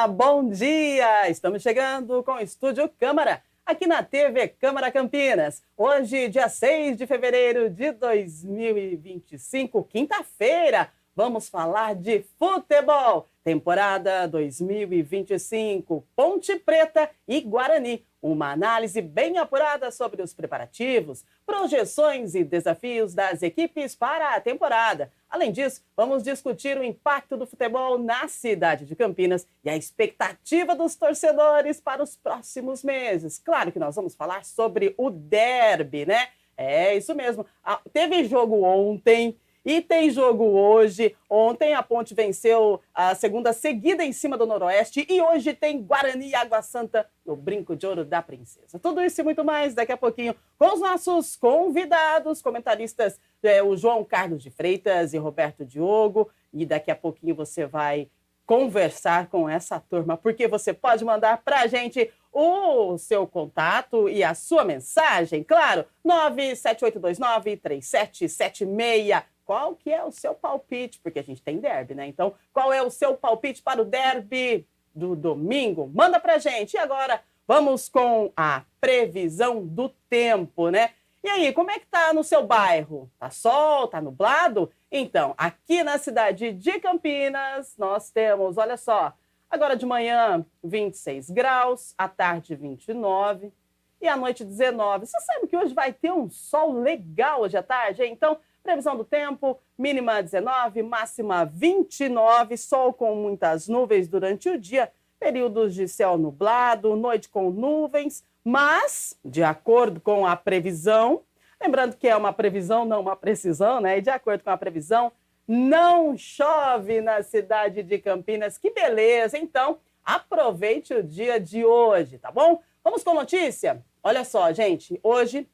Olá, bom dia! Estamos chegando com o Estúdio Câmara, aqui na TV Câmara Campinas. Hoje, dia 6 de fevereiro de 2025, quinta-feira, vamos falar de futebol. Temporada 2025, Ponte Preta e Guarani. Uma análise bem apurada sobre os preparativos, projeções e desafios das equipes para a temporada. Além disso, vamos discutir o impacto do futebol na cidade de Campinas e a expectativa dos torcedores para os próximos meses. Claro que nós vamos falar sobre o derby, né? É isso mesmo. Teve jogo ontem e tem jogo hoje. Ontem a Ponte venceu a segunda seguida em cima do Noroeste e hoje tem Guarani e Água Santa no Brinco de Ouro da Princesa. Tudo isso e muito mais daqui a pouquinho com os nossos convidados, comentaristas, o João Carlos de Freitas e Roberto Diogo. E daqui a pouquinho você vai conversar com essa turma, porque você pode mandar para a gente o seu contato e a sua mensagem, claro, 97829-3776. Qual que é o seu palpite? Porque a gente tem derby, né? Então, qual é o seu palpite para o derby do domingo? Manda pra gente. E agora, vamos com a previsão do tempo, né? E aí, como é que tá no seu bairro? Tá sol? Tá nublado? Então, aqui na cidade de Campinas, nós temos, olha só, agora de manhã, 26 graus, à tarde, 29 e à noite, 19. Você sabe que hoje vai ter um sol legal hoje à tarde, hein? Então, previsão do tempo, mínima 19, máxima 29, sol com muitas nuvens durante o dia, períodos de céu nublado, noite com nuvens, mas, de acordo com a previsão, lembrando que é uma previsão, não uma precisão, né? E de acordo com a previsão, não chove na cidade de Campinas. Que beleza! Então, aproveite o dia de hoje, tá bom? Vamos com notícia? Olha só, gente, hoje,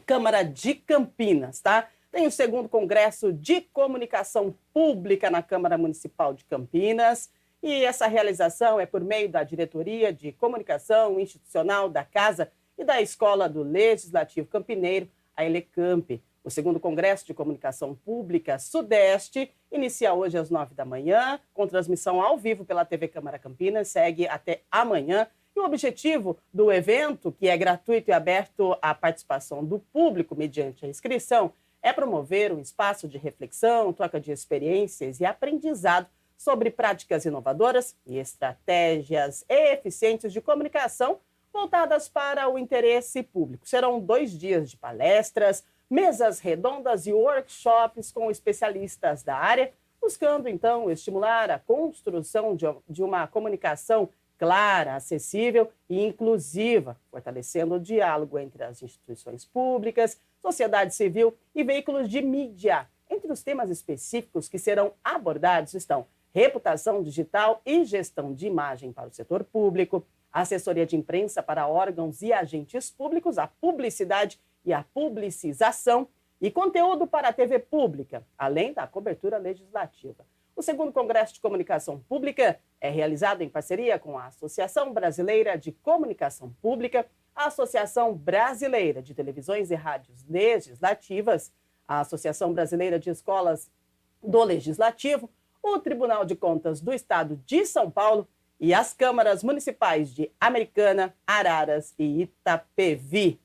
Câmara de Campinas, tá? Tem o segundo Congresso de Comunicação Pública na Câmara Municipal de Campinas. E essa realização é por meio da Diretoria de Comunicação Institucional da Casa e da Escola do Legislativo Campineiro, a Elecamp. O segundo Congresso de Comunicação Pública Sudeste inicia hoje às 9 da manhã, com transmissão ao vivo pela TV Câmara Campinas, segue até amanhã. E o objetivo do evento, que é gratuito e aberto à participação do público mediante a inscrição, é promover um espaço de reflexão, troca de experiências e aprendizado sobre práticas inovadoras e estratégias eficientes de comunicação voltadas para o interesse público. Serão 2 dias de palestras, mesas redondas e workshops com especialistas da área, buscando, então, estimular a construção de uma comunicação clara, acessível e inclusiva, fortalecendo o diálogo entre as instituições públicas, sociedade civil e veículos de mídia. Entre os temas específicos que serão abordados estão reputação digital e gestão de imagem para o setor público, assessoria de imprensa para órgãos e agentes públicos, a publicidade e a publicização e conteúdo para a TV pública, além da cobertura legislativa. O segundo Congresso de Comunicação Pública é realizado em parceria com a Associação Brasileira de Comunicação Pública, a Associação Brasileira de Televisões e Rádios Legislativas, a Associação Brasileira de Escolas do Legislativo, o Tribunal de Contas do Estado de São Paulo e as câmaras municipais de Americana, Araras e Itapevi.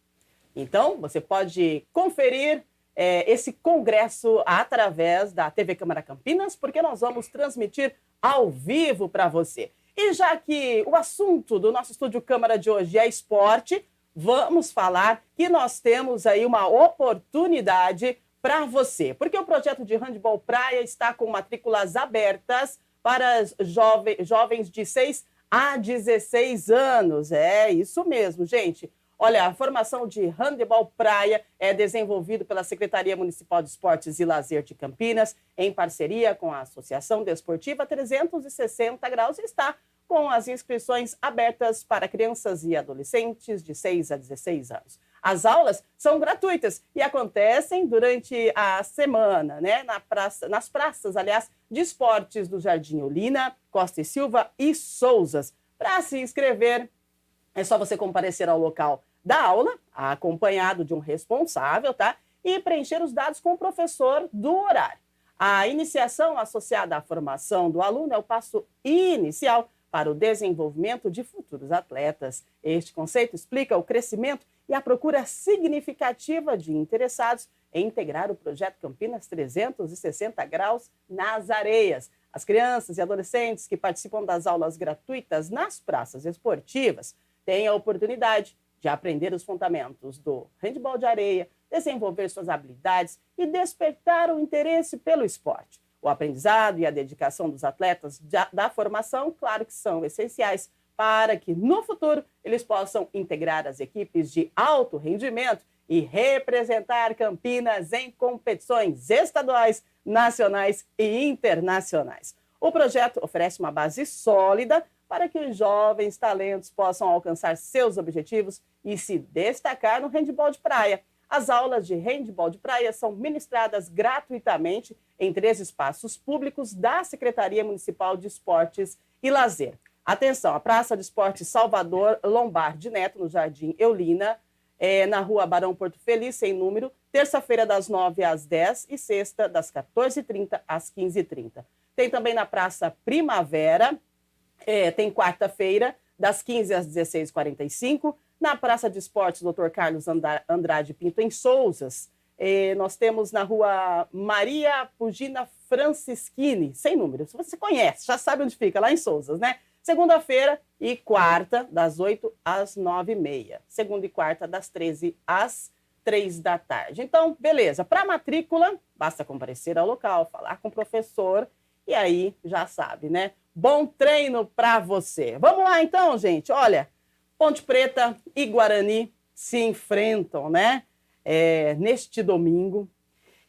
Então, você pode conferir esse congresso através da TV Câmara Campinas, porque nós vamos transmitir ao vivo para você. E já que o assunto do nosso Estúdio Câmara de hoje é esporte, vamos falar que nós temos aí uma oportunidade para você, porque o projeto de handebol praia está com matrículas abertas para jovens de 6 a 16 anos. É isso mesmo, gente. Olha, a formação de handebol praia é desenvolvido pela Secretaria Municipal de Esportes e Lazer de Campinas, em parceria com a Associação Desportiva 360 Graus, e está com as inscrições abertas para crianças e adolescentes de 6 a 16 anos. As aulas são gratuitas e acontecem durante a semana, né, nas praças, aliás, de esportes do Jardim Olina, Costa e Silva e Souzas. Para se inscrever, é só você comparecer ao local da aula, acompanhado de um responsável, tá? E preencher os dados com o professor do horário. A iniciação associada à formação do aluno é o passo inicial para o desenvolvimento de futuros atletas. Este conceito explica o crescimento e a procura significativa de interessados em integrar o projeto Campinas 360 Graus nas Areias. As crianças e adolescentes que participam das aulas gratuitas nas praças esportivas têm a oportunidade de aprender os fundamentos do handebol de areia, desenvolver suas habilidades e despertar o interesse pelo esporte. O aprendizado e a dedicação dos atletas da formação, claro que são essenciais para que, no futuro, eles possam integrar as equipes de alto rendimento e representar Campinas em competições estaduais, nacionais e internacionais. O projeto oferece uma base sólida para que os jovens talentos possam alcançar seus objetivos e se destacar no handebol de praia. As aulas de handebol de praia são ministradas gratuitamente em 3 espaços públicos da Secretaria Municipal de Esportes e Lazer. Atenção, a Praça de Esportes Salvador Lombardi Neto, no Jardim Eulina, na Rua Barão Porto Feliz, sem número, terça-feira das 9 às 10 e sexta das 14h30 às 15h30. Tem também na Praça Primavera, tem quarta-feira, das 15 às 16h45, na Praça de Esportes Dr. Carlos Andrade Pinto, em Souzas. Nós temos na Rua Maria Pugina Francischini, sem número. Se você conhece, já sabe onde fica, lá em Souzas, né? Segunda-feira e quarta, das 8 às 9h30. Segunda e quarta, das 13 às 3 da tarde. Então, beleza. Para matrícula, basta comparecer ao local, falar com o professor e aí já sabe, né? Bom treino para você. Vamos lá então, gente. Olha, Ponte Preta e Guarani se enfrentam, né? Neste domingo.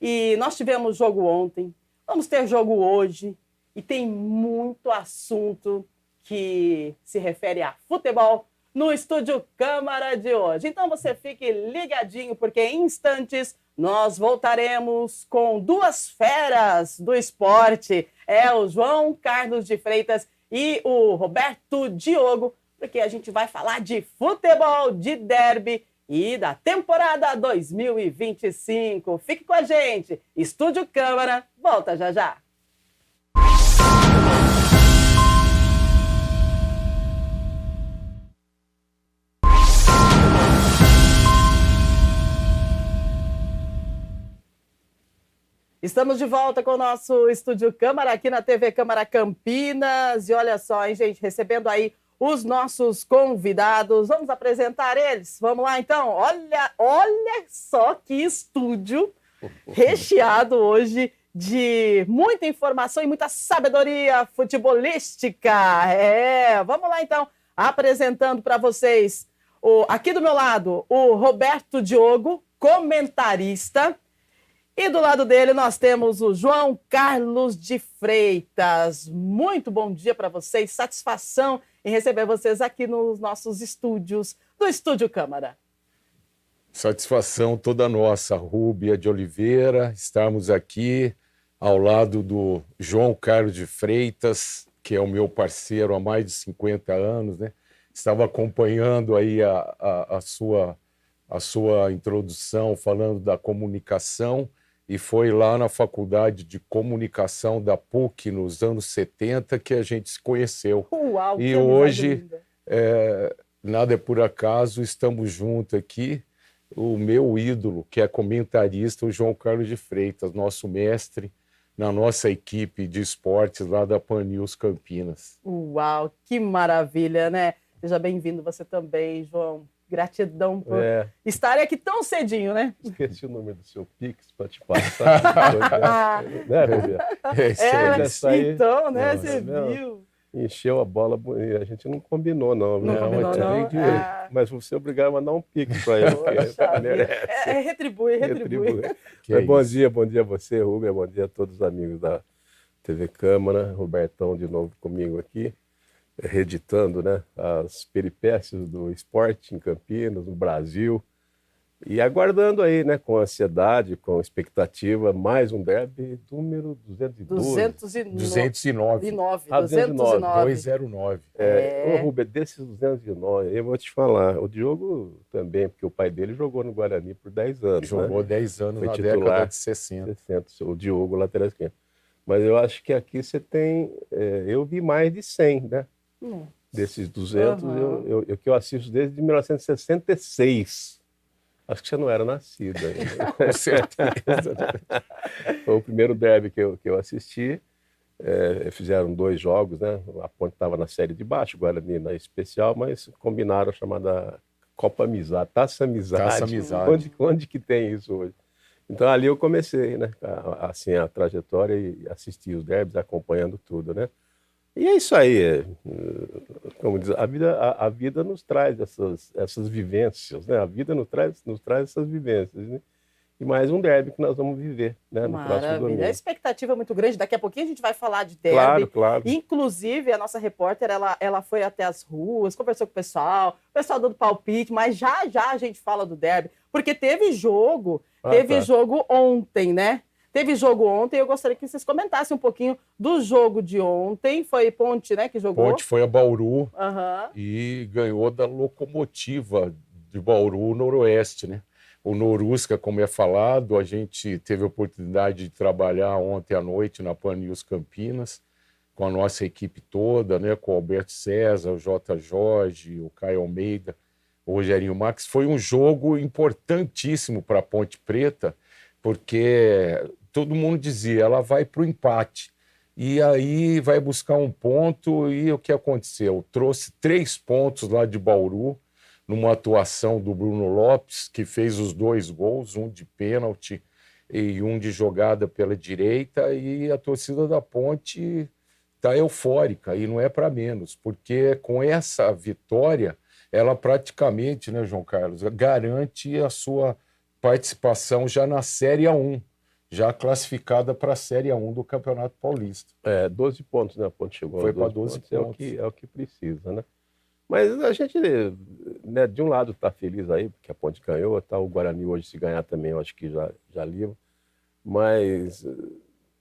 E nós tivemos jogo ontem, vamos ter jogo hoje e tem muito assunto que se refere a futebol no Estúdio Câmara de hoje. Então você fique ligadinho, porque em instantes nós voltaremos com 2 feras do esporte. O João Carlos de Freitas e o Roberto Diogo, porque a gente vai falar de futebol, de derby e da temporada 2025. Fique com a gente. Estúdio Câmara, volta já já. Estamos de volta com o nosso Estúdio Câmara aqui na TV Câmara Campinas. E olha só, hein, gente, recebendo aí os nossos convidados. Vamos apresentar eles? Vamos lá, então? Olha só que estúdio recheado hoje de muita informação e muita sabedoria futebolística. Vamos lá, então, apresentando para vocês, aqui do meu lado, o Roberto Diogo, comentarista. E do lado dele nós temos o João Carlos de Freitas. Muito bom dia para vocês, satisfação em receber vocês aqui nos nossos estúdios do Estúdio Câmara. Satisfação toda nossa, Rúbia de Oliveira, estarmos aqui ao lado do João Carlos de Freitas, que é o meu parceiro há mais de 50 anos, né? Estava acompanhando aí a sua introdução falando da comunicação, e foi lá na Faculdade de Comunicação da PUC, nos anos 70, que a gente se conheceu. Uau, e hoje, nada é por acaso, estamos juntos aqui. O meu ídolo, que é comentarista, o João Carlos de Freitas, nosso mestre na nossa equipe de esportes lá da Pan News Campinas. Uau, que maravilha, né? Seja bem-vindo você também, João. Gratidão por estarem aqui tão cedinho, né? Esqueci o número do seu Pix para te passar. Né, Rubia? Então, né? Você viu? Encheu a bola e a gente não combinou, não. Não combinou, não? Mas você é obrigado a mandar um Pix para ele, porque merece. Retribui. Bom dia a você, Rubia. Bom dia a todos os amigos da TV Câmara. Robertão de novo comigo aqui, reeditando, né, as peripécias do esporte em Campinas, no Brasil, e aguardando aí, né, com ansiedade, com expectativa, mais um derby número 209. 209. 209. Ô, Rubem, desses 209, eu vou te falar, o Diogo também, porque o pai dele jogou no Guarani por 10 anos. Jogou, né? 10 anos na década de 60. O Diogo, lateral esquerdo. Mas eu acho que aqui você tem, eu vi mais de 100, né? Desses 200, que eu assisto desde 1966. Acho que você não era nascido ainda. Com certeza. Foi o primeiro derby que eu assisti. Fizeram 2 jogos, né? A Ponte estava na série de baixo, o Guarani na especial, mas combinaram a chamada Copa Amizade, Taça Amizade. Taça Amizade. Onde que tem isso hoje? Então ali eu comecei, né? Assim, a trajetória e assistir os derbys, acompanhando tudo, né? E é isso aí. Como diz, a vida nos traz essas vivências, né? A vida nos traz essas vivências, né? E mais um derby que nós vamos viver, né, no próximo domingo. A expectativa é muito grande. Daqui a pouquinho a gente vai falar de derby. Claro. Inclusive, a nossa repórter, ela foi até as ruas, conversou com o pessoal dando palpite, mas já a gente fala do derby. Porque teve jogo ontem, né? Teve jogo ontem, eu gostaria que vocês comentassem um pouquinho do jogo de ontem. Foi Ponte, né, que jogou? Ponte foi a Bauru e ganhou da Locomotiva de Bauru, Noroeste, né? O Norusca, como é falado, a gente teve a oportunidade de trabalhar ontem à noite na Pan News Campinas, com a nossa equipe toda, né? Com o Alberto César, o J. Jorge, o Caio Almeida, o Rogerinho Max. Foi um jogo importantíssimo para a Ponte Preta, porque todo mundo dizia, ela vai para o empate. E aí vai buscar um ponto, e o que aconteceu? Trouxe 3 pontos lá de Bauru, numa atuação do Bruno Lopes, que fez os 2 gols, um de pênalti e um de jogada pela direita, e a torcida da Ponte está eufórica, e não é para menos, porque com essa vitória, ela praticamente, né, João Carlos, garante a sua participação já na Série A1, já classificada para a Série A1 do Campeonato Paulista. 12 pontos, né? A Ponte chegou Foi para 12 pontos. É o que precisa, né? Mas a gente, né, de um lado está feliz aí, porque a Ponte ganhou, tá? O Guarani hoje, se ganhar também, eu acho que já livra. Mas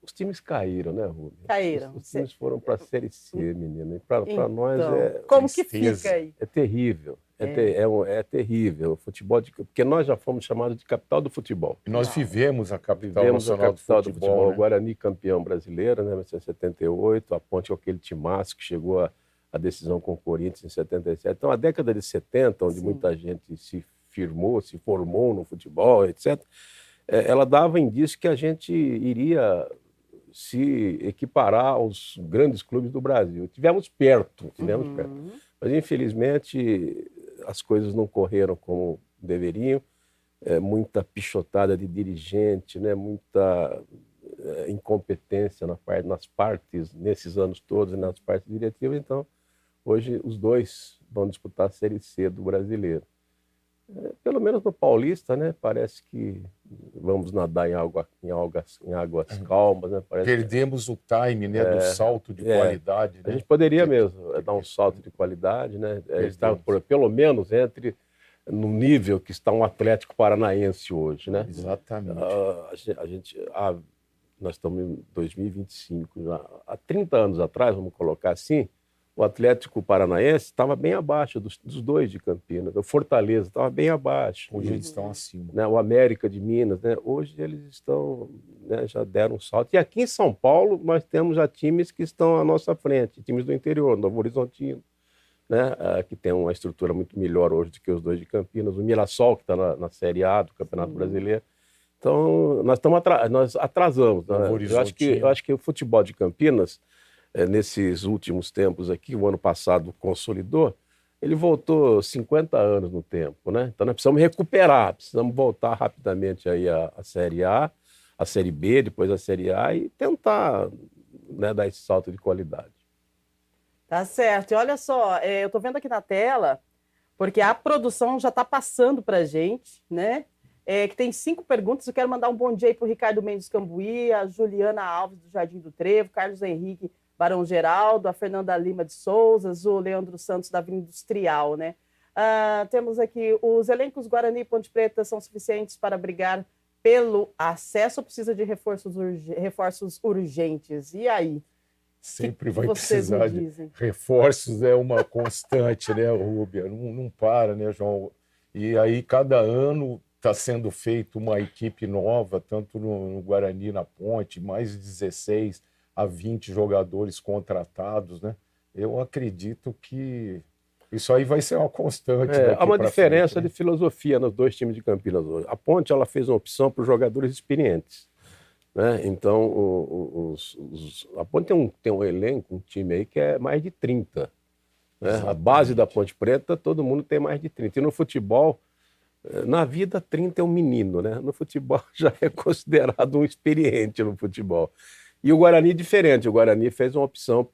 os times caíram, né, Rubem? Caíram. Os times foram para a Série C, menina. E para então, nós como que fica aí? É terrível. É terrível. O futebol, porque nós já fomos chamados de capital do futebol. E nós vivemos a capital nacional do futebol. Né? O Guarani campeão brasileiro, né, em 1978, a Ponte com aquele timaço que chegou a decisão com o Corinthians em 77. Então, a década de 70, onde muita gente se formou no futebol, etc., ela dava indício que a gente iria se equiparar aos grandes clubes do Brasil. Tivemos perto. Mas, infelizmente, as coisas não correram como deveriam. Muita pichotada de dirigente, né? Muita incompetência nas partes, nesses anos todos, nas partes diretivas. Então, hoje, os 2 vão disputar a Série C do Brasileiro. Pelo menos no Paulista, né? Parece que vamos nadar em águas calmas, né? Perdemos o time, né, do salto de qualidade. Né? A gente poderia mesmo dar um salto de qualidade, né? Estar pelo menos no nível que está um Atlético Paranaense hoje, né? Exatamente. Nós estamos em 2025, já. Há 30 anos atrás, vamos colocar assim, o Atlético Paranaense estava bem abaixo dos 2 de Campinas. O Fortaleza estava bem abaixo. Hoje eles estão acima. Né? O América de Minas, né? Hoje eles estão, né, já deram um salto. E aqui em São Paulo nós temos já times que estão à nossa frente, times do interior, Novo Horizontino, né? Que tem uma estrutura muito melhor hoje do que os 2 de Campinas. O Mirassol, que está na Série A do Campeonato Brasileiro. Então, nós atrasamos. Né? Eu acho que o futebol de Campinas, nesses últimos tempos aqui, o ano passado consolidou, ele voltou 50 anos no tempo, né? Então nós precisamos recuperar, precisamos voltar rapidamente aí à Série A, a Série B, depois a Série A e tentar, né, dar esse salto de qualidade. Tá certo. E olha só, eu estou vendo aqui na tela, porque a produção já está passando para a gente, né? Que tem 5 perguntas. Eu quero mandar um bom dia aí para o Ricardo Mendes Cambuí, a Juliana Alves do Jardim do Trevo, Carlos Henrique Barão Geraldo, a Fernanda Lima de Souza, o Leandro Santos da Avenida Industrial, né? Temos aqui, os elencos Guarani e Ponte Preta são suficientes para brigar pelo acesso ou precisa de reforços urgentes? E aí? Sempre vai precisar de reforços, é uma constante, né, Rúbia? Não para, né, João? E aí, cada ano está sendo feita uma equipe nova, tanto no Guarani, na Ponte, mais de 16 a 20 jogadores contratados, né? eu acredito que isso aí vai ser uma constante daqui há uma pra diferença frente, né? de filosofia nos dois times de Campinas hoje. A Ponte ela fez uma opção para os jogadores experientes, né? Então, a Ponte tem um elenco, um time aí que é mais de 30. Né? A base da Ponte Preta, todo mundo tem mais de 30. E no futebol, na vida, 30 é um menino, né? No futebol já é considerado um experiente no futebol. E o Guarani é diferente. O Guarani fez uma opção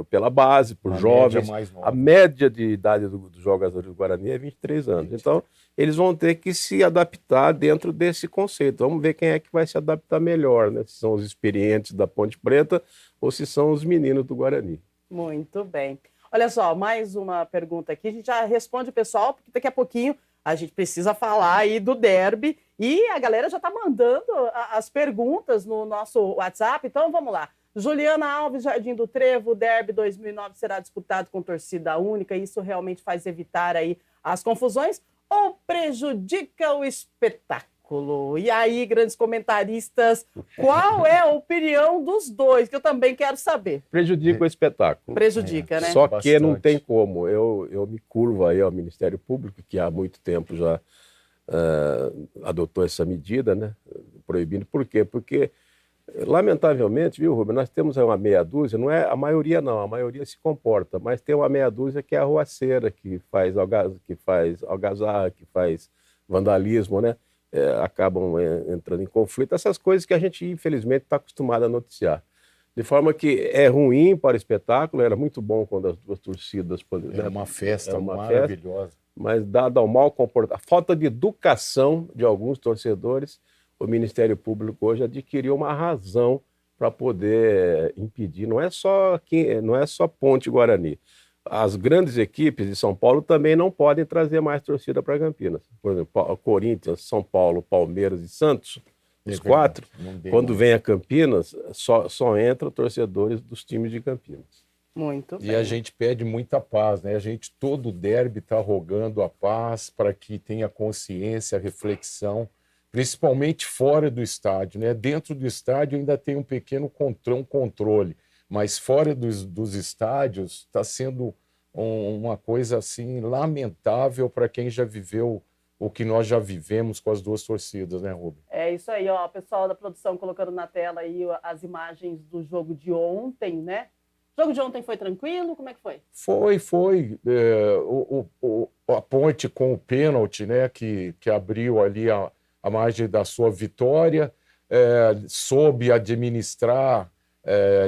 pela base, por jovens. A média de idade dos jogadores do Guarani é 23 anos. Então, eles vão ter que se adaptar dentro desse conceito. Vamos ver quem é que vai se adaptar melhor, né? Se são os experientes da Ponte Preta ou se são os meninos do Guarani. Muito bem. Olha só, mais uma pergunta aqui. A gente já responde o pessoal, porque daqui a pouquinho a gente precisa falar aí do derby. E a galera já está mandando as perguntas no nosso WhatsApp. Então, vamos lá. Juliana Alves, Jardim do Trevo, o derby 2009 será disputado com torcida única. Isso realmente faz evitar aí as confusões ou prejudica o espetáculo? E aí, grandes comentaristas, qual é a opinião dos dois? Que eu também quero saber. Prejudica o espetáculo. Prejudica, né? Só que não tem como. Eu me curvo aí ao Ministério Público, que há muito tempo já adotou essa medida, né? Proibindo. Por quê? Porque, lamentavelmente, viu, Rubem, nós temos uma meia dúzia, não é a maioria não, a maioria se comporta, mas tem uma meia dúzia que é arruaceira, que faz algazarra, que faz vandalismo, né? Acabam entrando em conflito, essas coisas que a gente, infelizmente, está acostumado a noticiar. De forma que é ruim para o espetáculo, era muito bom quando as duas torcidas... Era uma festa maravilhosa. Mas, dado ao mau comportamento, a falta de educação de alguns torcedores, o Ministério Público hoje adquiriu uma razão para poder impedir. Não é só Ponte Guarani. As grandes equipes de São Paulo também não podem trazer mais torcida para Campinas. Por exemplo, Corinthians, São Paulo, Palmeiras e Santos, os quatro, quando vem a Campinas, só entram torcedores dos times de Campinas. Muito bem. E a gente pede muita paz, né? Todo derby está rogando a paz para que tenha consciência, reflexão, principalmente fora do estádio, né? Dentro do estádio ainda tem um pequeno controle, mas fora dos estádios está sendo uma coisa assim lamentável para quem já viveu o que nós já vivemos com as duas torcidas, né, Rubem? É isso aí, ó, o pessoal da produção colocando na tela aí as imagens do jogo de ontem, né? O jogo de ontem foi tranquilo? Como é que foi? Foi. A Ponte com o pênalti, né, que abriu ali a margem da sua vitória, soube administrar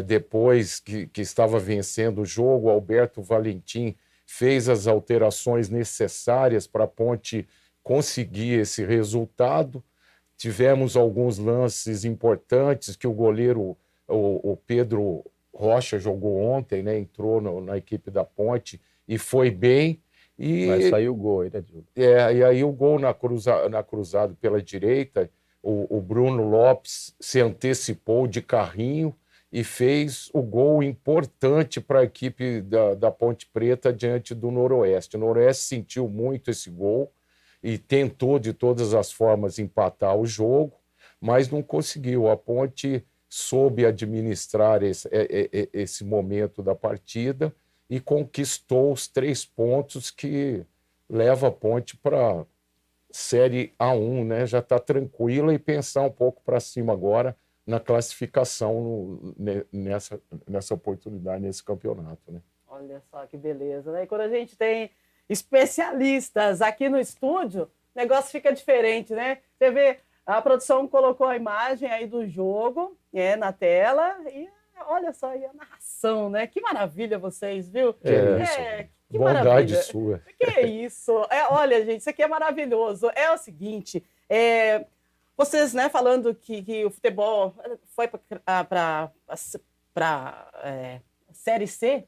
depois que estava vencendo o jogo. Alberto Valentim fez as alterações necessárias para a Ponte conseguir esse resultado. Tivemos alguns lances importantes que o goleiro, o Pedro Rocha, jogou ontem, né? Entrou na equipe da Ponte e foi bem. Vai sair o gol aí, né, Diogo? E aí o gol na cruzada pela direita, o Bruno Lopes se antecipou de carrinho e fez o gol importante para a equipe da Ponte Preta diante do Noroeste. O Noroeste sentiu muito esse gol e tentou de todas as formas empatar o jogo, mas não conseguiu. A Ponte soube administrar esse momento da partida e conquistou os 3 pontos que leva a Ponte para Série A1, né? Já está tranquila, e pensar um pouco para cima agora na classificação nessa oportunidade, nesse campeonato, né? Olha só que beleza, né? E quando a gente tem especialistas aqui no estúdio, o negócio fica diferente, né? Você vê, a produção colocou a imagem aí do jogo na tela e olha só aí a narração, né? Que maravilha vocês, viu? Que bondade maravilha. sua. Que isso? Olha, gente, isso aqui é maravilhoso. É o seguinte, vocês, né, falando que o futebol foi para Série C.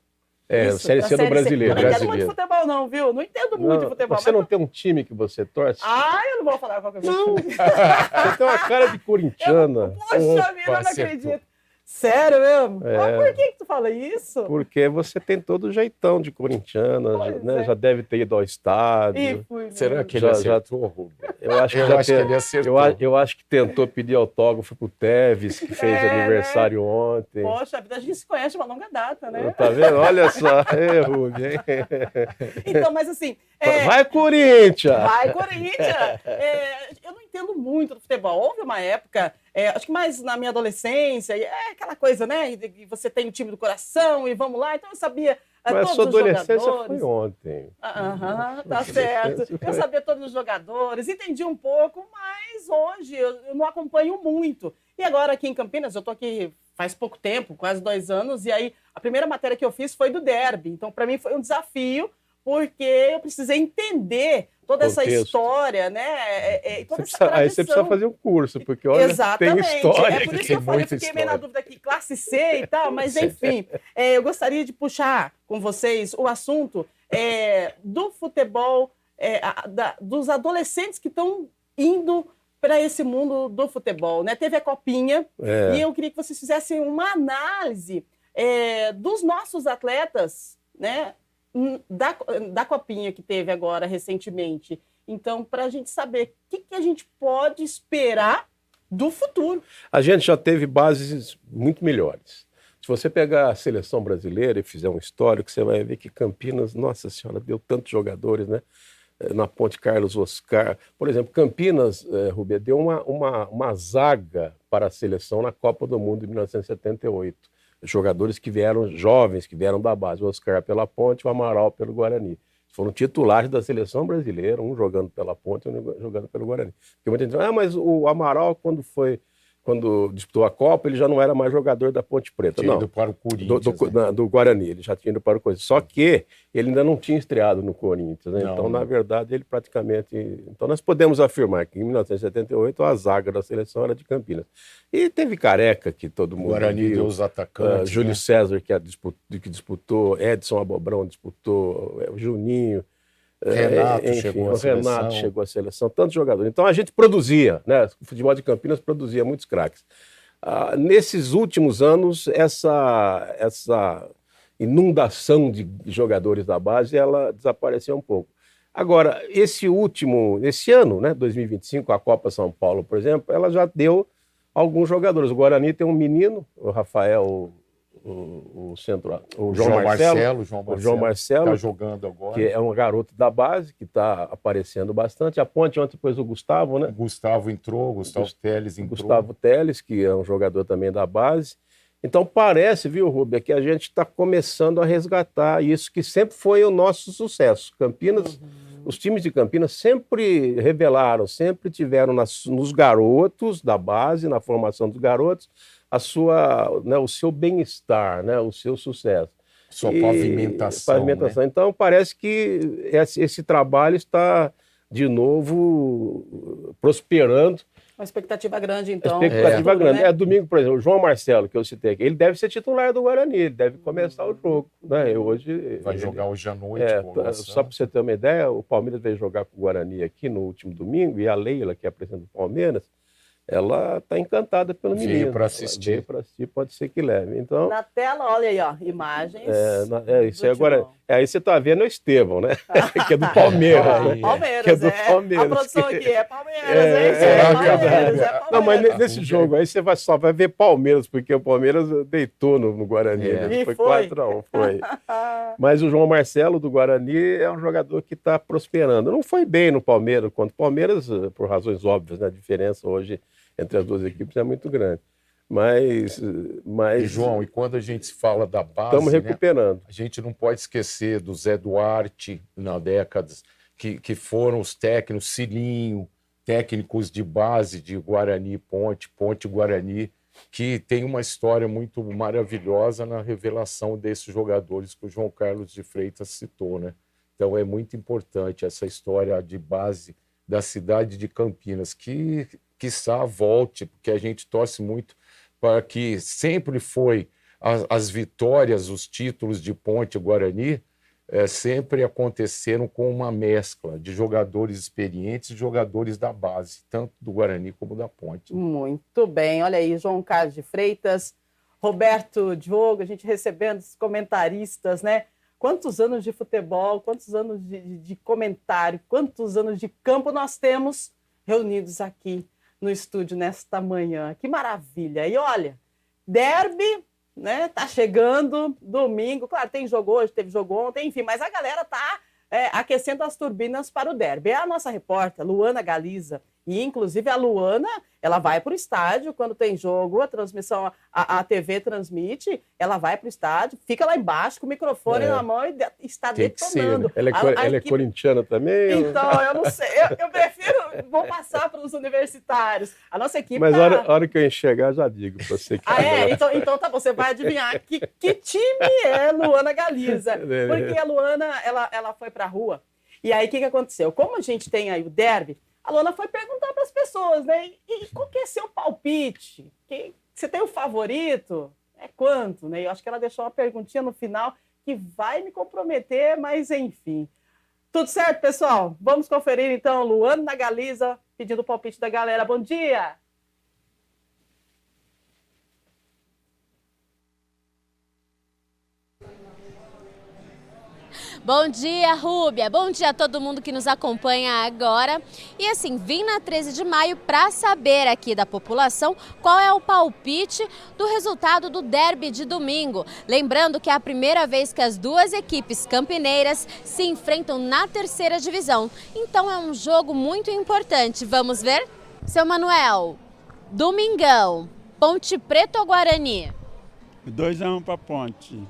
Série C do brasileiro. Eu não entendo muito de futebol, não, viu? Não entendo muito de futebol. Você não tem um time que você torce? Eu não vou falar qualquer coisa. Não. Você tem uma cara de corintiana. Poxa vida, eu não acredito. Sério mesmo? Mas por que tu fala isso? Porque você tem todo o jeitão de corintiana, né? Já deve ter ido ao estádio. Será que ele acertou, Rubem? Eu acho que ele acertou. Eu acho que tentou pedir autógrafo pro Tevez, que fez aniversário ontem. Poxa, a gente se conhece de uma longa data, né? Tá vendo? Olha só. Rubi, hein? Então, mas assim... Vai, Corinthians! Vai, Corinthians! Eu não entendo muito do futebol. Houve uma época, acho que mais na minha adolescência, aquela coisa, né? E você tem o time do coração e vamos lá. Então eu sabia mas todos sua adolescência os jogadores. foi ontem. Tá certo. Eu sabia todos os jogadores, entendi um pouco, mas hoje eu não acompanho muito. E agora aqui em Campinas, eu estou aqui faz pouco tempo, quase 2 anos, e aí a primeira matéria que eu fiz foi do derby. Então, para mim, foi um desafio, porque eu precisei entender toda essa história, né? E toda essa tradição. Aí você precisa fazer um curso, porque olha, exatamente. Tem história. É por isso que eu falei, fiquei meio na dúvida aqui, classe C e tal, mas enfim. Eu gostaria de puxar com vocês o assunto do futebol, dos adolescentes que estão indo para esse mundo do futebol, né? Teve a Copinha, e eu queria que vocês fizessem uma análise dos nossos atletas, né? Da Copinha que teve agora recentemente. Então, para a gente saber o que a gente pode esperar do futuro. A gente já teve bases muito melhores. Se você pegar a seleção brasileira e fizer um histórico, você vai ver que Campinas, nossa senhora, deu tantos jogadores, né? Na Ponte Carlos Oscar. Por exemplo, Campinas, Rubia, deu uma zaga para a seleção na Copa do Mundo de 1978. Jogadores que vieram, jovens, que vieram da base. O Oscar pela Ponte, o Amaral pelo Guarani. Foram titulares da seleção brasileira, um jogando pela Ponte e um jogando pelo Guarani. Porque muita gente diz, mas o Amaral, quando disputou a Copa, ele já não era mais jogador da Ponte Preta. Tinha ido para o Corinthians. Do Guarani, ele já tinha ido para o Corinthians. Só que ele ainda não tinha estreado no Corinthians, né? Então, na verdade, ele praticamente... Então, nós podemos afirmar que em 1978 a zaga da seleção era de Campinas. E teve Careca, que todo mundo Guarani viu. Deu os atacantes. Júlio César, que disputou, Edson Abobrão disputou, o Juninho... Renato chegou à seleção, tantos jogadores. Então a gente produzia, né? O futebol de Campinas produzia muitos craques. Nesses últimos anos, essa inundação de jogadores da base, ela desapareceu um pouco. Agora, esse ano, né, 2025, a Copa São Paulo, por exemplo, ela já deu alguns jogadores. O Guarani tem um menino, o Rafael... O João Marcelo está jogando agora, que é um garoto da base que está aparecendo bastante. A Ponte ontem depois o Gustavo, né? Gustavo Teles entrou. Gustavo Teles, que é um jogador também da base. Então parece, viu, Rubia, que a gente está começando a resgatar isso que sempre foi o nosso sucesso. Campinas, os times de Campinas sempre revelaram, sempre tiveram nos garotos da base, na formação dos garotos, o seu bem-estar, né, o seu sucesso. Sua pavimentação. Né? Então, parece que esse trabalho está, de novo, prosperando. Uma expectativa grande, então. Expectativa grande. Né? Domingo, por exemplo, o João Marcelo, que eu citei aqui, ele deve ser titular do Guarani, ele deve começar o jogo. Né? Vai jogar hoje à noite. Só para você ter uma ideia, o Palmeiras veio jogar com o Guarani aqui no último domingo, e a Leila, que é a presidente do Palmeiras, ela está encantada pelo menino. Veio para assistir. Pode ser que leve. Então, na tela, olha aí, ó, imagens. Isso aí agora. Aí você está vendo o Estevão, né? Que é do Palmeiras. Palmeiras, que é do Palmeiras. A produção aqui é Palmeiras, Palmeiras. Não, mas nesse jogo aí você só vai ver Palmeiras, porque o Palmeiras deitou no Guarani. Né? Foi 4-1, foi. Mas o João Marcelo do Guarani é um jogador que está prosperando. Não foi bem no Palmeiras, quando o Palmeiras, por razões óbvias, né? A diferença hoje entre as duas equipes é muito grande. Mas João, e quando a gente fala da base, estamos recuperando. Né, a gente não pode esquecer do Zé Duarte, na década, que foram os técnicos, Cilinho, técnicos de base de Guarani, Ponte Guarani, que tem uma história muito maravilhosa na revelação desses jogadores que o João Carlos de Freitas citou, né? Então é muito importante essa história de base da cidade de Campinas, que quiçá volte, porque a gente torce muito para que sempre foi as vitórias, os títulos de Ponte e Guarani, sempre aconteceram com uma mescla de jogadores experientes e jogadores da base, tanto do Guarani como da Ponte. Muito bem, olha aí, João Carlos de Freitas, Roberto Diogo, a gente recebendo os comentaristas, né? Quantos anos de futebol, quantos anos de comentário, quantos anos de campo nós temos reunidos aqui no estúdio nesta manhã. Que maravilha! E olha, derby, né? Tá chegando domingo. Claro, tem jogo hoje, teve jogo ontem, enfim, mas a galera tá aquecendo as turbinas para o derby. É a nossa repórter, Luana Galiza. E, inclusive, a Luana, ela vai para o estádio quando tem jogo, a transmissão, a TV transmite, ela vai para o estádio, fica lá embaixo com o microfone na mão e está detonando. Ser, né? Ela é corintiana também? Então, eu não sei, eu prefiro, vou passar para os universitários. A nossa equipe Mas a hora que eu enxergar, já digo para você. Que então tá bom, você vai adivinhar que time é Luana Galiza. Porque a Luana, ela foi para a rua. E aí, o que aconteceu? Como a gente tem aí o derby, a Luana foi perguntar para as pessoas, né? E qual que é seu palpite? Você tem um favorito? É quanto? Né? Eu acho que ela deixou uma perguntinha no final que vai me comprometer, mas enfim. Tudo certo, pessoal? Vamos conferir, então, Luana Galiza pedindo o palpite da galera. Bom dia! Bom dia, Rúbia. Bom dia a todo mundo que nos acompanha agora. E assim, vim na 13 de maio para saber aqui da população qual é o palpite do resultado do derby de domingo. Lembrando que é a primeira vez que as duas equipes campineiras se enfrentam na terceira divisão. Então é um jogo muito importante. Vamos ver? Seu Manuel, domingão, Ponte Preta ou Guarani? 2-1 para Ponte.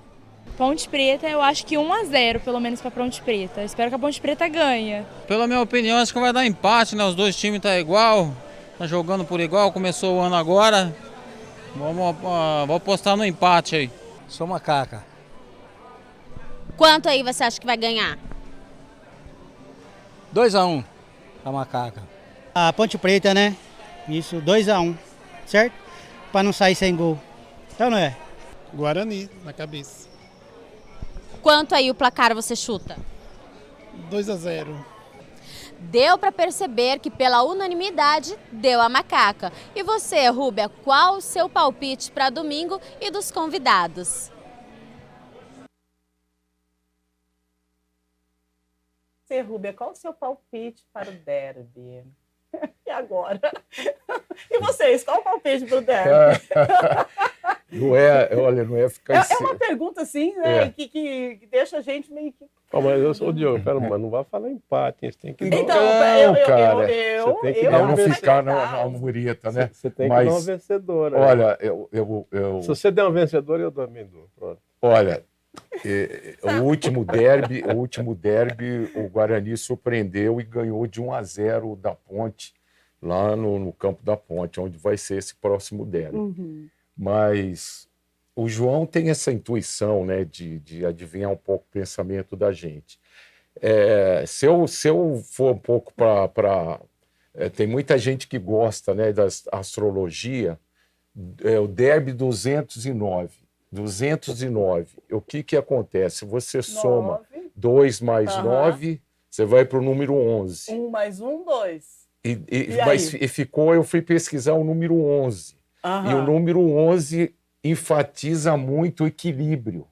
Ponte Preta, eu acho que 1-0, pelo menos para Ponte Preta. Espero que a Ponte Preta ganhe. Pela minha opinião, acho que vai dar empate, né? Os dois times estão igual, tá jogando por igual, começou o ano agora. Vou apostar no empate aí. Sou macaca. Quanto aí você acha que vai ganhar? 2-1 a macaca. A Ponte Preta, né? Isso, 2-1, certo? Para não sair sem gol. Então não é? Guarani na cabeça. Quanto aí o placar você chuta? 2-0. Deu para perceber que pela unanimidade deu a macaca. E você, Rúbia, qual o seu palpite para domingo e dos convidados? Você, Rúbia, qual o seu palpite para o derby? E agora? E vocês, qual o palpite para o derby? Não é ficar... É uma pergunta, assim, né, que deixa a gente meio que... Mas eu sou o Diogo, mas não vai falar empate, você tem que... Então, cara, eu não ficar na mureta, né? Você tem que dar uma vencedora. Olha, Se você der uma vencedora, eu também dou. Pronto. Olha, o último derby, o Guarani surpreendeu e ganhou de 1-0 da Ponte, lá no campo da Ponte, onde vai ser esse próximo derby. Uhum. Mas o João tem essa intuição, né, de adivinhar um pouco o pensamento da gente. Se eu for um pouco para... tem muita gente que gosta, né, da astrologia, o derby 209. 209. O que acontece? Você soma 2 mais 9, você vai para o número 11. 1 mais 1, 2. Eu fui pesquisar o número 11. E o número 11 enfatiza muito o equilíbrio.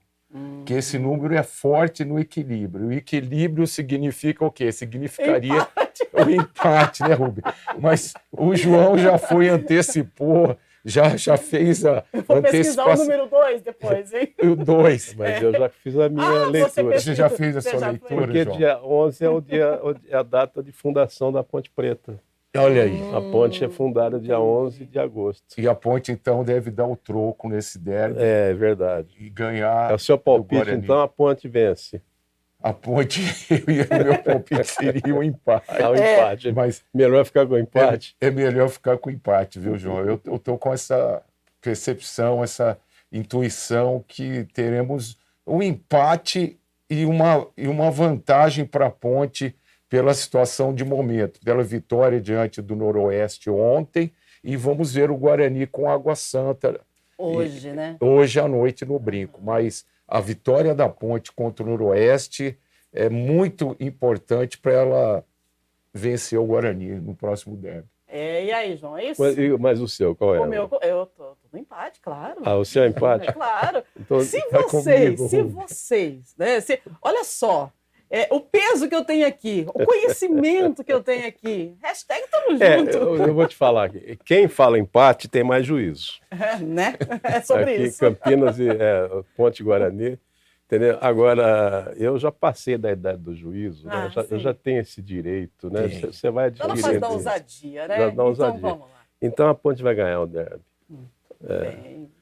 Que esse número é forte no equilíbrio. O equilíbrio significa o quê? Significaria o empate, né, Rubem? Mas o João já antecipou, já fez a antecipação. Vou pesquisar o número 2 depois, hein? O 2. Mas eu já fiz a minha leitura. Você já fez a sua leitura, porque João? Dia 11 é a data de fundação da Ponte Preta. Olha aí. A Ponte é fundada dia 11 de agosto. E a Ponte, então, deve dar o troco nesse derby. É verdade. E ganhar. É o seu palpite, então a Ponte vence. A Ponte, o meu palpite seria o empate. O empate. Mas melhor ficar com o empate? É melhor ficar com o empate, viu, João? Eu estou com essa percepção, essa intuição que teremos um empate e uma vantagem para a Ponte pela situação de momento, pela vitória diante do Noroeste ontem, e vamos ver o Guarani com Água Santa. Hoje, né? Hoje à noite no Brinco. Mas a vitória da Ponte contra o Noroeste é muito importante para ela vencer o Guarani no próximo derby. E aí, João, é isso? Mas o seu, qual é? Eu tô no empate, claro. O seu é empate? Claro. Então, se vocês, né? Olha só, o peso que eu tenho aqui, o conhecimento que eu tenho aqui. Hashtag tamo junto. Eu vou te falar aqui. Quem fala empate tem mais juízo. Né? É sobre aqui, isso. Campinas e Ponte Guarani. Entendeu? Agora, eu já passei da idade do juízo, né? Eu já tenho esse direito, né? Você vai adquirir. Ela faz da ousadia, né? Da ousadia. Então vamos lá. Então a Ponte vai ganhar o derby.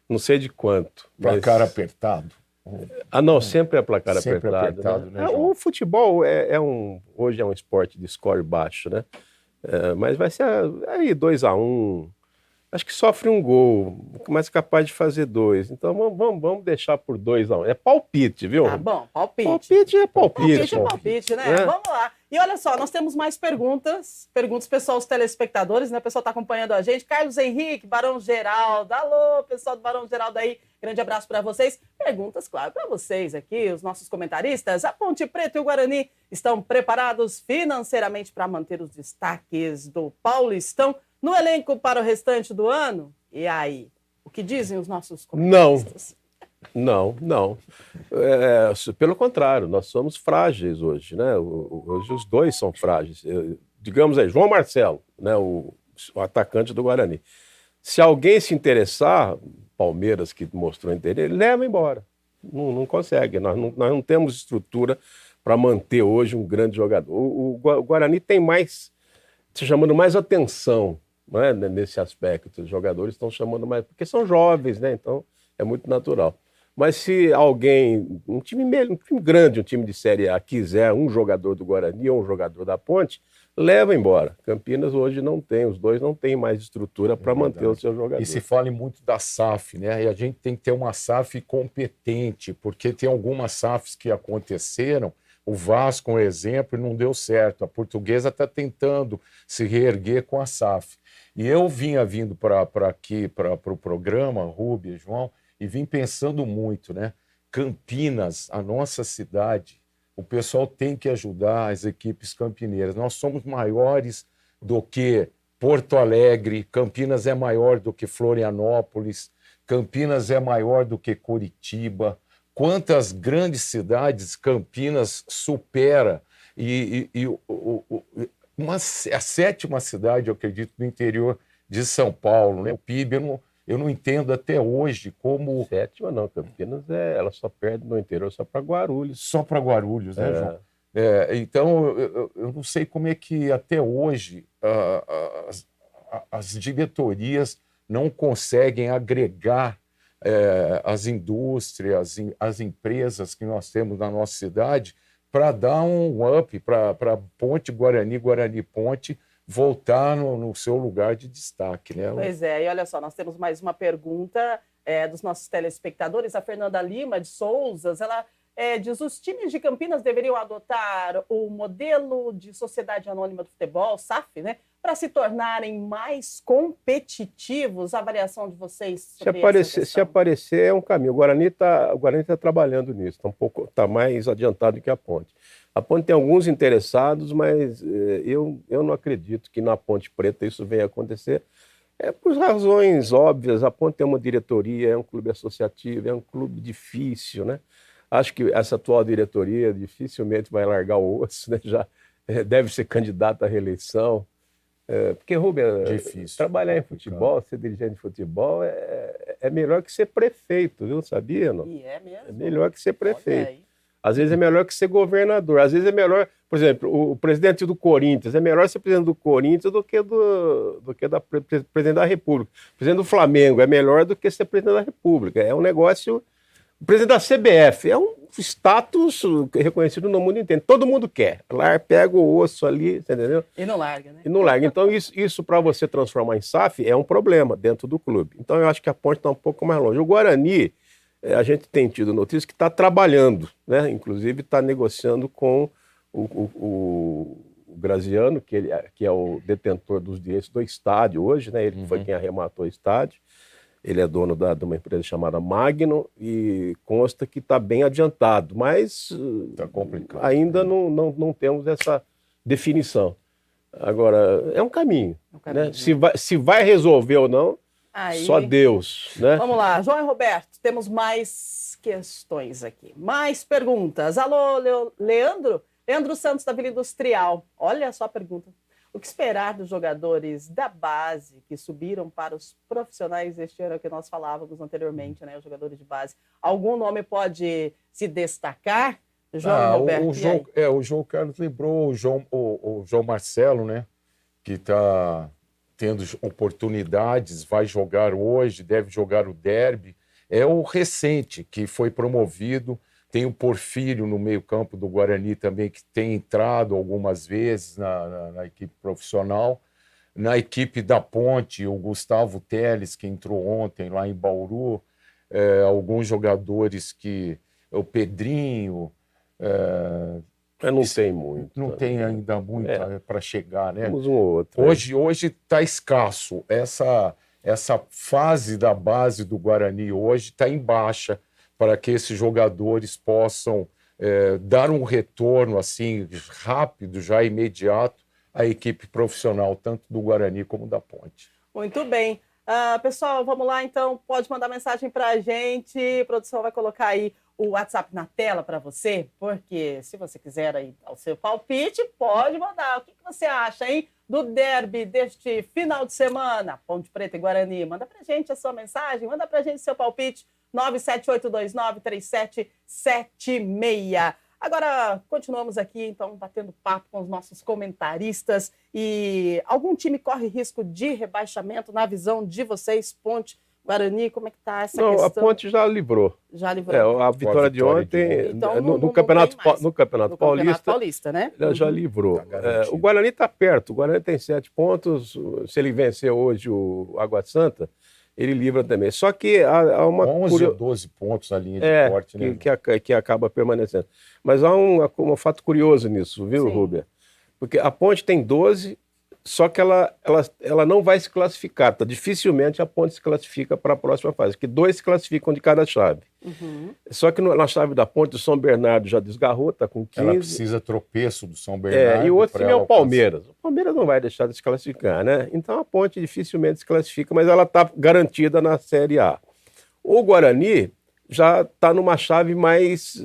Não sei de quanto. Placar apertado. Não, sempre é placar Sempre apertado. Né? Né, João? O futebol hoje é um esporte de score baixo, né? Mas vai ser aí 2-1. Acho que sofre um gol, mas capaz de fazer 2. Então vamos deixar por 2-1. É palpite, viu? Tá bom, palpite. Palpite é palpite. Palpite é palpite, né? Vamos lá. E olha só, nós temos mais perguntas. Perguntas, pessoal, os telespectadores, né? O pessoal está acompanhando a gente. Carlos Henrique, Barão Geraldo. Alô, pessoal do Barão Geraldo aí. Grande abraço para vocês. Perguntas, claro, para vocês aqui, os nossos comentaristas. A Ponte Preta e o Guarani estão preparados financeiramente para manter os destaques do Paulistão no elenco para o restante do ano? E aí? O que dizem os nossos comentaristas? Não. Pelo contrário, nós somos frágeis hoje, né? Hoje os dois são frágeis. Digamos aí, João Marcelo, né? O atacante do Guarani. Se alguém se interessar, Palmeiras, que mostrou interesse, ele leva embora. Não consegue. Nós não temos estrutura para manter hoje um grande jogador. O Guarani tem chamando mais atenção, né, nesse aspecto. Os jogadores estão chamando mais, porque são jovens, né? Então é muito natural. Mas se alguém, um time grande, um time de Série A, quiser um jogador do Guarani ou um jogador da Ponte, leva embora. Campinas hoje não tem, os dois não têm mais estrutura para manter o seu jogador. E se fala muito da SAF, né? E a gente tem que ter uma SAF competente, porque tem algumas SAFs que aconteceram. O Vasco, um exemplo, não deu certo. A Portuguesa está tentando se reerguer com a SAF. E eu vindo para aqui, para o programa, Rubia, João, e vim pensando muito, né? Campinas, a nossa cidade, o pessoal tem que ajudar as equipes campineiras. Nós somos maiores do que Porto Alegre, Campinas é maior do que Florianópolis, Campinas é maior do que Curitiba. Quantas grandes cidades Campinas supera? A sétima cidade, eu acredito, do interior de São Paulo, né? O PIB, eu não entendo até hoje como... Sétima não, Campinas ela só perde no interior só para Guarulhos. Só para Guarulhos, né, João? Então, eu não sei como é que até hoje as diretorias não conseguem agregar as indústrias, as empresas que nós temos na nossa cidade para dar um up para Ponte Guarani, Guarani Ponte, voltar no seu lugar de destaque, né? Pois é, e olha só, nós temos mais uma pergunta dos nossos telespectadores. A Fernanda Lima de Souzas, ela diz: os times de Campinas deveriam adotar o modelo de sociedade anônima do futebol, SAF, né, para se tornarem mais competitivos. A avaliação de vocês sobre se aparecer é um caminho. O Guarani está trabalhando nisso, está mais adiantado que a Ponte. A Ponte tem alguns interessados, mas eu não acredito que na Ponte Preta isso venha acontecer. Por razões óbvias. A Ponte tem uma diretoria, é um clube associativo, é um clube difícil, né? Acho que essa atual diretoria dificilmente vai largar o osso, né? Já deve ser candidato à reeleição. Porque, Rubens, trabalhar em futebol, ser dirigente de futebol é melhor que ser prefeito, viu? Sabia, não? E é mesmo? É melhor que ser prefeito. Às vezes é melhor que ser governador. Às vezes é melhor, por exemplo, o presidente do Corinthians, é melhor ser presidente do Corinthians do que presidente da República. O presidente do Flamengo é melhor do que ser presidente da República. É um negócio... O presidente da CBF é um status reconhecido no mundo inteiro. Todo mundo quer. Lá pega o osso ali, entendeu? E não larga, né? E não larga. Então, isso para você transformar em SAF é um problema dentro do clube. Então, eu acho que a Ponte está um pouco mais longe. O Guarani, a gente tem tido notícia que está trabalhando, né? Inclusive está negociando com o Graziano, que é o detentor dos direitos do estádio hoje, né? Ele foi quem arrematou o estádio. Ele é dono de uma empresa chamada Magno e consta que está bem adiantado, mas tá complicado, ainda não temos essa definição. Agora, é um caminho. Né? Se vai resolver ou não, só Deus. Né? Vamos lá, João e Roberto, temos mais questões aqui, mais perguntas. Alô, Leandro? Leandro Santos, da Vila Industrial. Olha só a pergunta. O que esperar dos jogadores da base que subiram para os profissionais este ano que nós falávamos anteriormente, né? Os jogadores de base. Algum nome pode se destacar? João Roberto, o João Carlos lembrou o João Marcelo, né? Que está tendo oportunidades, vai jogar hoje, deve jogar o derby. É o recente que foi promovido. Tem o Porfírio no meio-campo do Guarani também, que tem entrado algumas vezes na equipe profissional. Na equipe da Ponte, o Gustavo Teles, que entrou ontem lá em Bauru. Alguns jogadores que... O Pedrinho... não tem muito. Não tem ainda muito para chegar, né? Temos um ou outro. Hoje está escasso. Essa fase da base do Guarani hoje está em baixa, para que esses jogadores possam dar um retorno assim rápido, já imediato, à equipe profissional, tanto do Guarani como da Ponte. Muito bem. Pessoal, vamos lá então, pode mandar mensagem para a gente, a produção vai colocar aí o WhatsApp na tela para você, porque se você quiser aí dar o seu palpite, pode mandar. O que você acha, hein, do derby deste final de semana, Ponte Preta e Guarani? Manda para a gente a sua mensagem, manda para a gente o seu palpite, 978293776. Agora, continuamos aqui, então, batendo papo com os nossos comentaristas. E algum time corre risco de rebaixamento na visão de vocês? Ponte, Guarani, como é que está essa questão? A Ponte já livrou. Já livrou. A vitória de ontem, então, no Campeonato Paulista, né? Já livrou. O Guarani está perto, o Guarani tem 7 pontos. Se ele vencer hoje o Água Santa, ele livra também. Só que há uma... 11 ou 12 pontos na linha de corte, né? Que acaba permanecendo. Mas há um fato curioso nisso, viu, Rúbia? Porque a Ponte tem 12, só que ela não vai se classificar. Dificilmente a Ponte se classifica para a próxima fase, porque 2 se classificam de cada chave. Uhum. Só que na chave da Ponte, o São Bernardo já desgarrou, está com 15. Ela precisa tropeço do São Bernardo. E o outro time é o Palmeiras. O Palmeiras não vai deixar de se classificar, né? Então a Ponte dificilmente se classifica, mas ela está garantida na Série A. O Guarani já está numa chave mais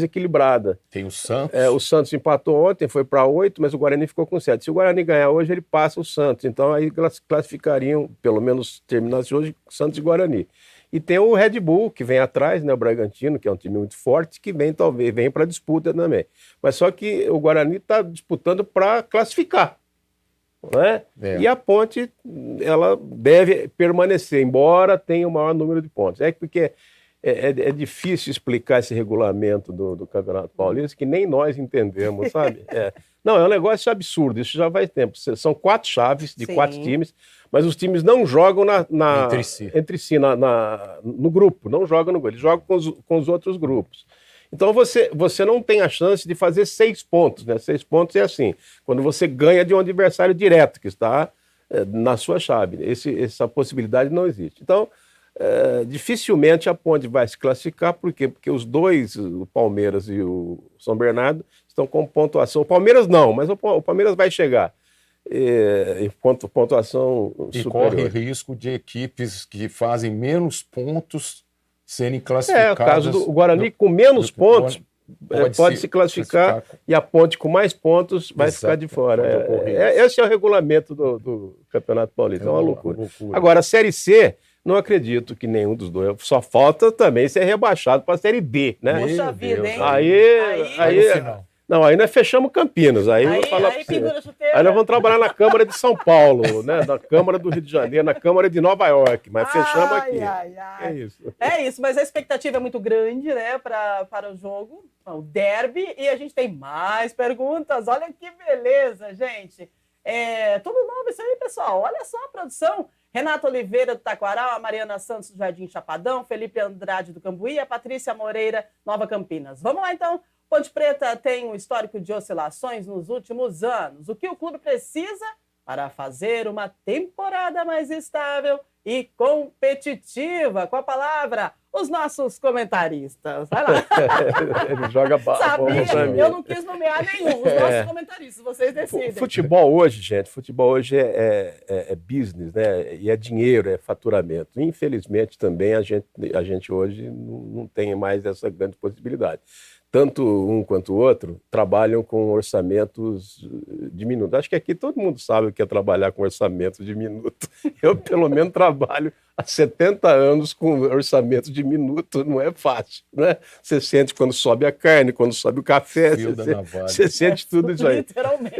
equilibrada. Tem o Santos. O Santos empatou ontem, foi para 8, mas o Guarani ficou com 7. Se o Guarani ganhar hoje, ele passa o Santos. Então aí classificariam, pelo menos terminasse hoje, Santos e Guarani. E tem o Red Bull, que vem atrás, né, o Bragantino, que é um time muito forte, que vem para a disputa também. Mas só que o Guarani está disputando para classificar. Não é? E a Ponte, ela deve permanecer, embora tenha o maior número de pontos. Porque é difícil explicar esse regulamento do Campeonato Paulista, que nem nós entendemos, sabe? Não, é um negócio absurdo, isso já faz tempo. São 4 chaves de 4 times, mas os times não jogam entre si no grupo, não jogam no grupo, eles jogam com os outros grupos. Então você não tem a chance de fazer 6 pontos, né? 6 pontos é assim, quando você ganha de um adversário direto que está na sua chave. Essa possibilidade não existe. Então, dificilmente a Ponte vai se classificar, por quê? Porque os dois, o Palmeiras e o São Bernardo, estão com pontuação. O Palmeiras não, mas o Palmeiras vai chegar. Pontuação superior. Corre risco de equipes que fazem menos pontos serem classificadas. O caso do Guarani com menos pontos pode se classificar e a Ponte com mais pontos vai ficar de fora. Esse é o regulamento do Campeonato Paulista, é uma loucura. Agora, a Série C, não acredito que nenhum dos dois. Só falta também ser rebaixado para a Série D, né? Poxa vida, hein? Aí nós fechamos Campinas. Aí nós vamos trabalhar na Câmara de São Paulo, né? Na Câmara do Rio de Janeiro, na Câmara de Nova York, mas fechamos aqui. É isso. É isso, mas a expectativa é muito grande, né, para o jogo, o derby, e a gente tem mais perguntas. Olha que beleza, gente. Tudo novo isso aí, pessoal. Olha só a produção. Renato Oliveira do Taquaral, a Mariana Santos do Jardim Chapadão, Felipe Andrade do Cambuí, a Patrícia Moreira, Nova Campinas. Vamos lá, então. Ponte Preta tem um histórico de oscilações nos últimos anos. O que o clube precisa para fazer uma temporada mais estável e competitiva? Com a palavra, os nossos comentaristas. Vai lá. Ele joga Sabia? Eu não quis nomear nenhum. Os nossos comentaristas, vocês decidem. Futebol hoje, gente, é business, né? E é dinheiro, é faturamento. Infelizmente, também a gente hoje não tem mais essa grande possibilidade. tanto um quanto o outro trabalham com orçamentos diminutos. Acho que aqui todo mundo sabe o que é trabalhar com orçamento diminuto. Eu, pelo menos, trabalho há 70 anos com orçamento diminuto, não é fácil, né? Você sente quando sobe a carne, quando sobe o café, você sente tudo isso aí. Literalmente.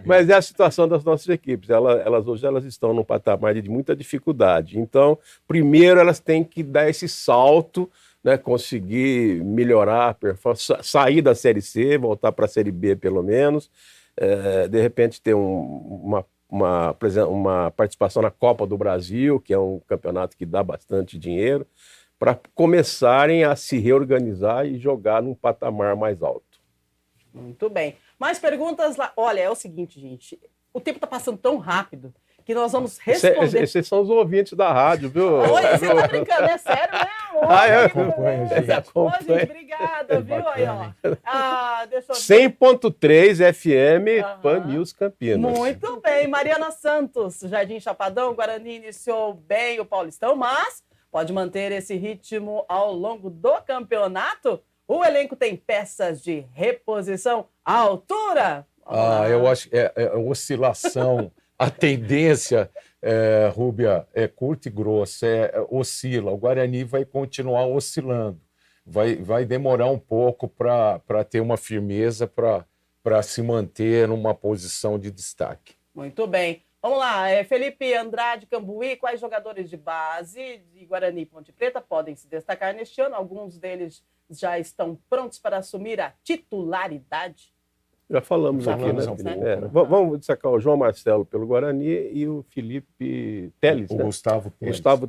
Mas é a situação das nossas equipes. Hoje elas estão num patamar de muita dificuldade. Então, primeiro elas têm que dar esse salto, né, conseguir melhorar a performance, sair da Série C, voltar para a Série B pelo menos, de repente ter uma participação na Copa do Brasil, que é um campeonato que dá bastante dinheiro, para começarem a se reorganizar e jogar num patamar mais alto. Muito bem. Mais perguntas lá. Olha, é o seguinte, gente, o tempo está passando tão rápido que nós vamos responder. Esses são os ouvintes da rádio, viu? Oi, você tá brincando, é sério, né? Eu acompanho, gente. Gente, obrigada, viu? Aí, ó. Deixa eu ver. 100.3 FM, Pan News Campinas. Muito bem. Mariana Santos, Jardim Chapadão, Guarani iniciou bem o Paulistão, mas pode manter esse ritmo ao longo do campeonato? O elenco tem peças de reposição à altura? Eu acho que é oscilação. A tendência, Rúbia, é curta e grossa, oscila. O Guarani vai continuar oscilando. Vai demorar um pouco para ter uma firmeza para se manter numa posição de destaque. Muito bem. Vamos lá, Felipe Andrade Cambuí, quais jogadores de base de Guarani e Ponte Preta podem se destacar neste ano? Alguns deles já estão prontos para assumir a titularidade? Já falamos aqui, né? Vamos destacar o João Marcelo pelo Guarani e o Felipe Teles, né? Gustavo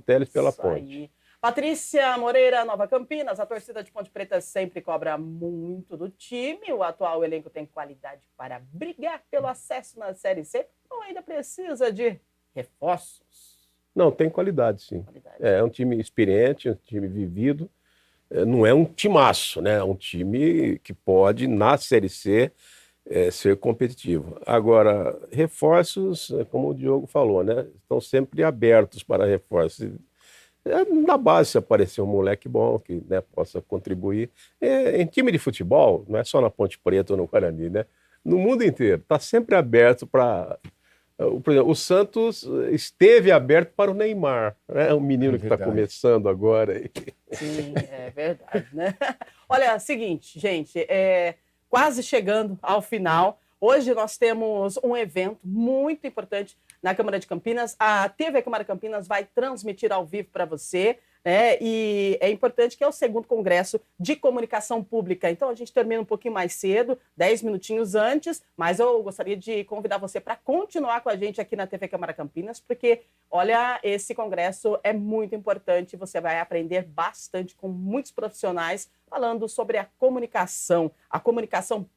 Teles pela Ponte. Patrícia Moreira, Nova Campinas. A torcida de Ponte Preta sempre cobra muito do time. O atual elenco tem qualidade para brigar pelo acesso na Série C ou ainda precisa de reforços? Não, tem qualidade, sim. É um time experiente, um time vivido. Não é um timaço, né? É um time que pode, na Série C, ser competitivo. Agora, reforços, como o Diogo falou, né? Estão sempre abertos para reforços. Na base, se aparecer um moleque bom que, né, possa contribuir. Em time de futebol, não é só na Ponte Preta ou no Guarani, né? No mundo inteiro, está sempre aberto para... Por exemplo, o Santos esteve aberto para o Neymar, né? Um menino que está começando agora. Sim, é verdade, né? Olha, seguinte, gente, quase chegando ao final. Hoje nós temos um evento muito importante na Câmara de Campinas. A TV Câmara Campinas vai transmitir ao vivo para você, né? E é importante que é o 2º Congresso de Comunicação Pública. Então a gente termina um pouquinho mais cedo, 10 minutinhos antes, mas eu gostaria de convidar você para continuar com a gente aqui na TV Câmara Campinas, porque, olha, esse congresso é muito importante. Você vai aprender bastante com muitos profissionais falando sobre a comunicação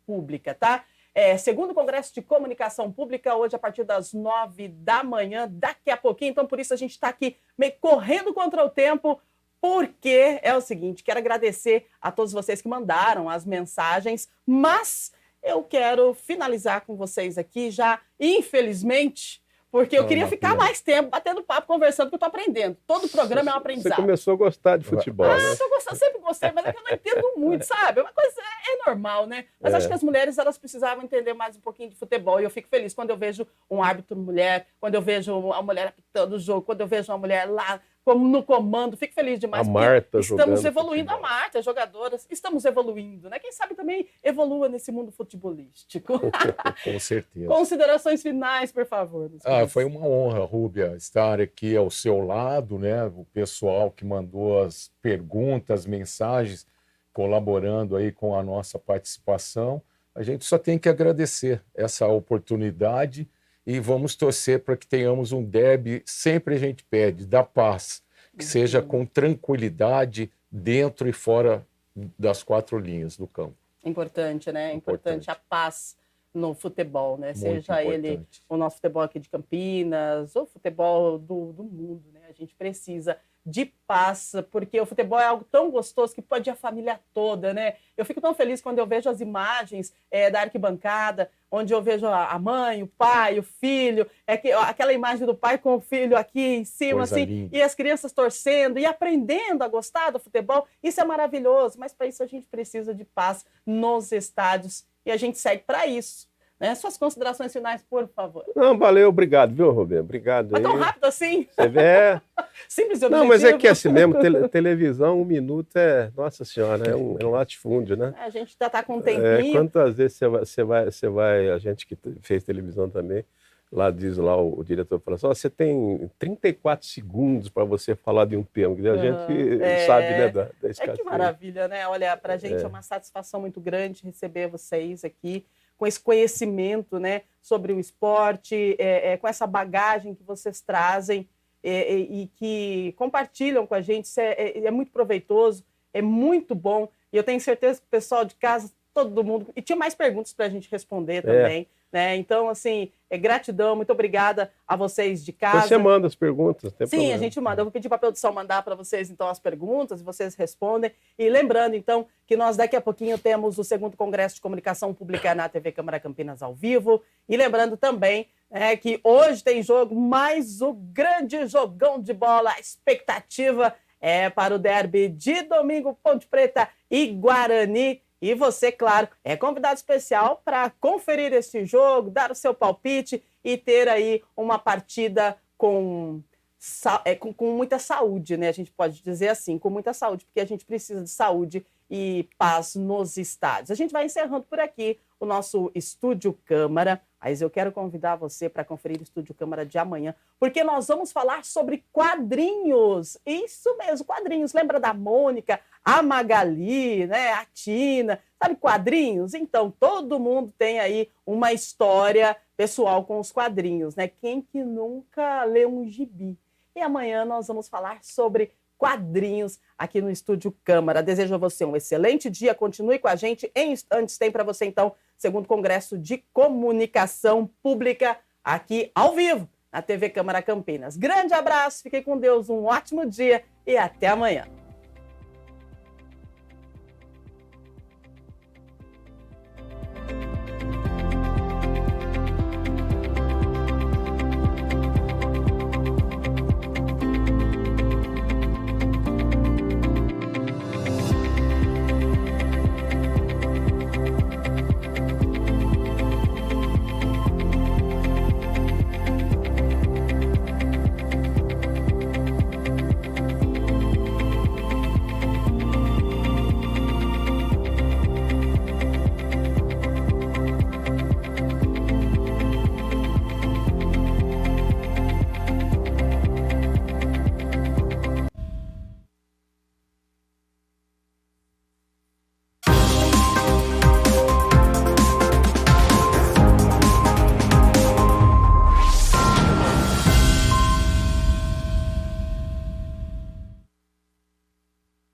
pública, tá? 2º Congresso de Comunicação Pública, hoje a partir das 9 da manhã, daqui a pouquinho. Então, por isso a gente está aqui meio correndo contra o tempo, porque é o seguinte, quero agradecer a todos vocês que mandaram as mensagens, mas eu quero finalizar com vocês aqui já, infelizmente, porque eu queria ficar mais tempo batendo papo, conversando, porque eu estou aprendendo. Todo programa é um aprendizado. Você começou a gostar de futebol, né? Sempre gostei, mas é que eu não entendo muito, sabe? Uma coisa normal, né? Mas acho que as mulheres, elas precisavam entender mais um pouquinho de futebol. E eu fico feliz quando eu vejo um árbitro mulher, quando eu vejo a mulher apitando o jogo, quando eu vejo uma mulher lá no comando. Fico feliz demais. A Marta estamos evoluindo, futebol. A Marta, jogadoras, estamos evoluindo, né? Quem sabe também evolua nesse mundo futebolístico. Com certeza. Considerações finais, por favor. Foi uma honra, Rúbia, estar aqui ao seu lado, né? O pessoal que mandou as perguntas, mensagens, colaborando aí com a nossa participação. A gente só tem que agradecer essa oportunidade e vamos torcer para que tenhamos um derby, sempre a gente pede, da paz, que seja com tranquilidade dentro e fora das 4 linhas do campo. Importante, né? Importante a paz no futebol, né? Muito seja importante. Ele o nosso futebol aqui de Campinas ou futebol do mundo, né? A gente precisa de paz, porque o futebol é algo tão gostoso que pode ir a família toda, né? Eu fico tão feliz quando eu vejo as imagens da arquibancada, onde eu vejo a mãe, o pai, o filho, aquela imagem do pai com o filho aqui em cima, Coisa assim, linda. e as crianças torcendo e aprendendo a gostar do futebol. Isso é maravilhoso, mas para isso a gente precisa de paz nos estádios e a gente segue para isso. Né? Suas considerações finais, por favor. Não, valeu, obrigado, viu, Rubem? Obrigado. Mas tão aí. rápido assim? Você vê? Simples e Não, objetivo. mas é que assim mesmo, televisão, 1 minuto Nossa Senhora, é um latifúndio, né? A gente já está com um tempinho. Quantas vezes você vai, a gente que fez televisão também, lá diz lá o diretor, fala assim, você tem 34 segundos para você falar de um tema, que a gente sabe, né, da escassez. Que maravilha, né? Olha, para a gente é uma satisfação muito grande receber vocês aqui, com esse conhecimento, né, sobre o esporte, com essa bagagem que vocês trazem e que compartilham com a gente. Isso é muito proveitoso, é muito bom. E eu tenho certeza que o pessoal de casa, todo mundo... E tinha mais perguntas para a gente responder também. Né? Então, assim, gratidão, muito obrigada a vocês de casa. Você manda as perguntas, não tem Sim, problema. a gente manda. Eu vou pedir para a produção mandar para vocês, então, as perguntas e vocês respondem. E lembrando, então, que nós daqui a pouquinho temos o 2º Congresso de Comunicação Pública na TV Câmara Campinas ao vivo. E lembrando também que hoje tem jogo, mais o grande jogão de bola. A expectativa é para o derby de domingo, Ponte Preta e Guarani. E você, claro, é convidado especial para conferir este jogo, dar o seu palpite e ter aí uma partida com muita saúde, né? A gente pode dizer assim, com muita saúde, porque a gente precisa de saúde e paz nos estádios. A gente vai encerrando por aqui o nosso Estúdio Câmara, mas eu quero convidar você para conferir o Estúdio Câmara de amanhã, porque nós vamos falar sobre quadrinhos. Isso mesmo, quadrinhos. Lembra da Mônica, a Magali, né? A Tina, sabe quadrinhos? Então, todo mundo tem aí uma história pessoal com os quadrinhos, né? Quem que nunca leu um gibi? E amanhã nós vamos falar sobre quadrinhos aqui no Estúdio Câmara. Desejo a você um excelente dia, continue com a gente. Em instantes tem para você, então, 2º Congresso de Comunicação Pública aqui ao vivo na TV Câmara Campinas. Grande abraço, fique com Deus, um ótimo dia e até amanhã.